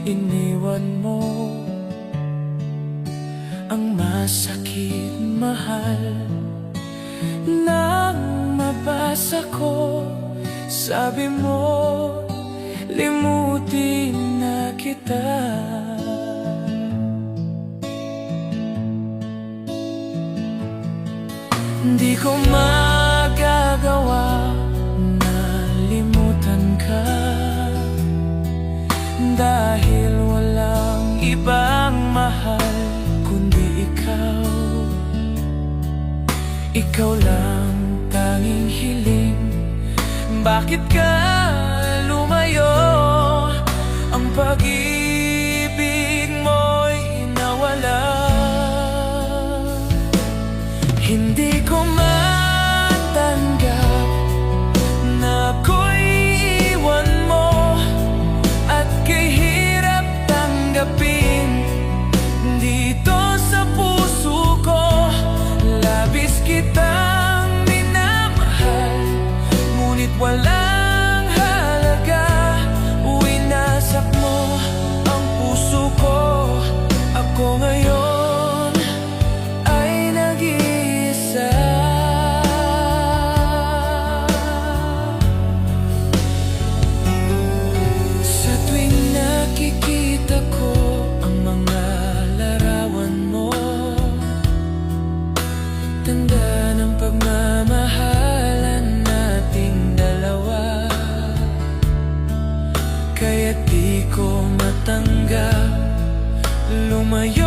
iniwan mo ang masakit, mahal. Nang mabasa ko, sabi mo, limutin na kita. Di ko magagawa na limutan ka, dahil walang ibang mahal kundi ikaw. Ikaw lang tanging hiling. Bakit ka lumayo? Ang pag-ibig mo'y nawala. Hindi ko matanggap na ako'y iwan mo, at kahirap tanggapin dito sa puso ko. Labis kitang minamahal, ngunit walang halaga. Winasak mo ang puso ko. Ako ngayon ay nag-iisa. Sa tuwing nakikita ko ang mga larawan mo, tanda ng pagmamahalan nating dalawa. Kaya di ko matanggap lumayo